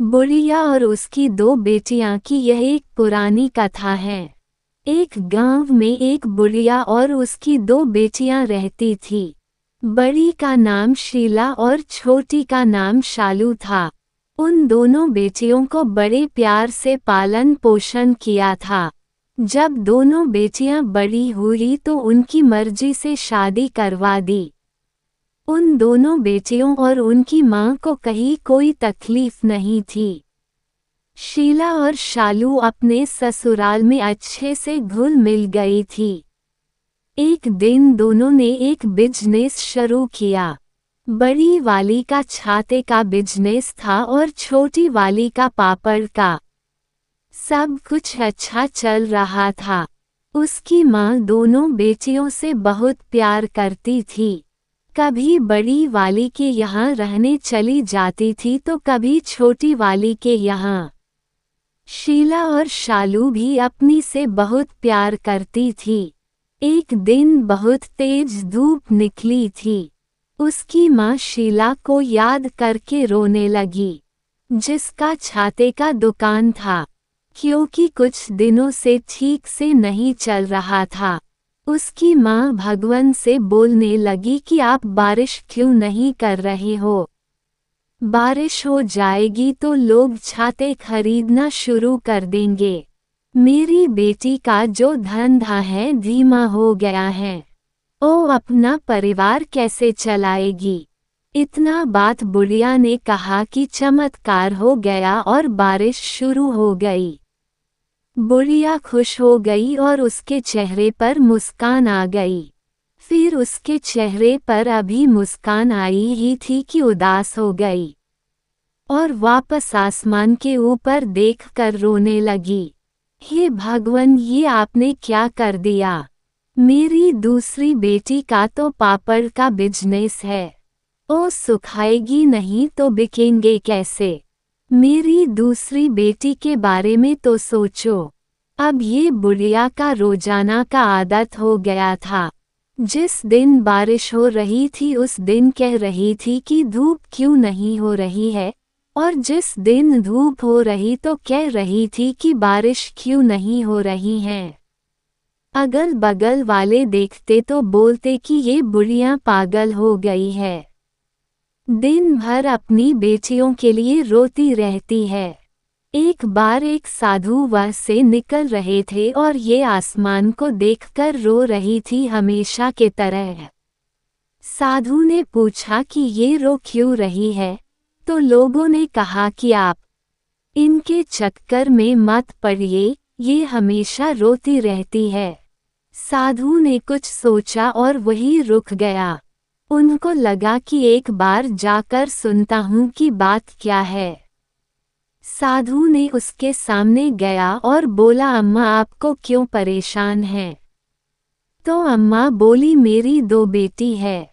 बुढ़िया और उसकी दो बेटियां की यह एक पुरानी कथा है। एक गांव में एक बुढ़िया और उसकी दो बेटियां रहती थी। बड़ी का नाम शीला और छोटी का नाम शालू था। उन दोनों बेटियों को बड़े प्यार से पालन पोषण किया था। जब दोनों बेटियां बड़ी हुई तो उनकी मर्जी से शादी करवा दी। उन दोनों बेटियों और उनकी मां को कहीं कोई तकलीफ नहीं थी। शीला और शालू अपने ससुराल में अच्छे से घुल मिल गई थी। एक दिन दोनों ने एक बिजनेस शुरू किया। बड़ी वाली का छाते का बिजनेस था और छोटी वाली का पापड़ का। सब कुछ अच्छा चल रहा था। उसकी मां दोनों बेटियों से बहुत प्यार करती थी। कभी बड़ी वाली के यहाँ रहने चली जाती थी तो कभी छोटी वाली के यहाँ। शीला और शालू भी अपनी से बहुत प्यार करती थी। एक दिन बहुत तेज धूप निकली थी। उसकी माँ शीला को याद करके रोने लगी, जिसका छाते का दुकान था, क्योंकि कुछ दिनों से ठीक से नहीं चल रहा था। उसकी माँ भगवान से बोलने लगी कि आप बारिश क्यों नहीं कर रहे हो? बारिश हो जाएगी तो लोग छाते खरीदना शुरू कर देंगे। मेरी बेटी का जो धंधा है धीमा हो गया है। वो अपना परिवार कैसे चलाएगी? इतना बात बुढ़िया ने कहा कि चमत्कार हो गया और बारिश शुरू हो गई। बुढ़िया खुश हो गई और उसके चेहरे पर मुस्कान आ गई। फिर उसके चेहरे पर अभी मुस्कान आई ही थी कि उदास हो गई और वापस आसमान के ऊपर देखकर रोने लगी। हे भगवान, ये आपने क्या कर दिया? मेरी दूसरी बेटी का तो पापड़ का बिजनेस है। वो सुखाएगी नहीं तो बिकेंगे कैसे? मेरी दूसरी बेटी के बारे में तो सोचो। अब ये बुढ़िया का रोजाना का आदत हो गया था। जिस दिन बारिश हो रही थी उस दिन कह रही थी कि धूप क्यों नहीं हो रही है, और जिस दिन धूप हो रही तो कह रही थी कि बारिश क्यों नहीं हो रही है। अगल बगल वाले देखते तो बोलते कि ये बुढ़िया पागल हो गई है। दिन भर अपनी बेटियों के लिए रोती रहती है। एक बार एक साधु वह से निकल रहे थे और ये आसमान को देखकर रो रही थी हमेशा के तरह। साधु ने पूछा कि ये रो क्यों रही है? तो लोगों ने कहा कि आप इनके चक्कर में मत पड़िए, ये हमेशा रोती रहती है। साधु ने कुछ सोचा और वही रुक गया। उनको लगा कि एक बार जाकर सुनता हूँ कि बात क्या है। साधु ने उसके सामने गया और बोला, अम्मा आपको क्यों परेशान है? तो अम्मा बोली, मेरी दो बेटी है,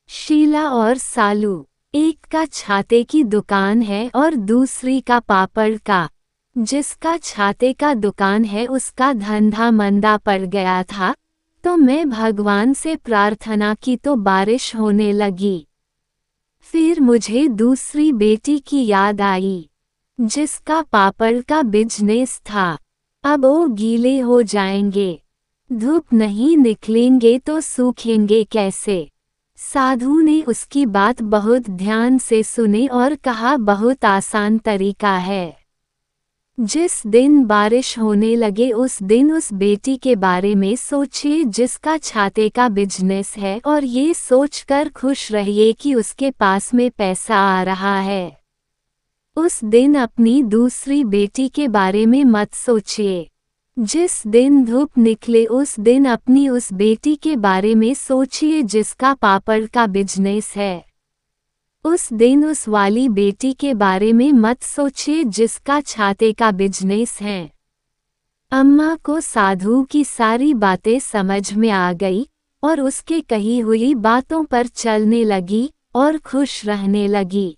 शीला और सालू। एक का छाते की दुकान है और दूसरी का पापड़ का। जिसका छाते का दुकान है उसका धंधा मंदा पड़ गया था, तो मैं भगवान से प्रार्थना की तो बारिश होने लगी। फिर मुझे दूसरी बेटी की याद आई, जिसका पापड़ का बिजनेस था। अब वो गीले हो जाएंगे, धूप नहीं निकलेंगे तो सूखेंगे कैसे? साधु ने उसकी बात बहुत ध्यान से सुनी और कहा, बहुत आसान तरीका है। जिस दिन बारिश होने लगे उस दिन उस बेटी के बारे में सोचिए जिसका छाते का बिजनेस है, और ये सोचकर खुश रहिए कि उसके पास में पैसा आ रहा है। उस दिन अपनी दूसरी बेटी के बारे में मत सोचिए। जिस दिन धूप निकले उस दिन अपनी उस बेटी के बारे में सोचिए जिसका पापड़ का बिजनेस है। उस दिन उस वाली बेटी के बारे में मत सोचिए जिसका छाते का बिजनेस है। अम्मा को साधु की सारी बातें समझ में आ गई और उसके कही हुई बातों पर चलने लगी और खुश रहने लगी।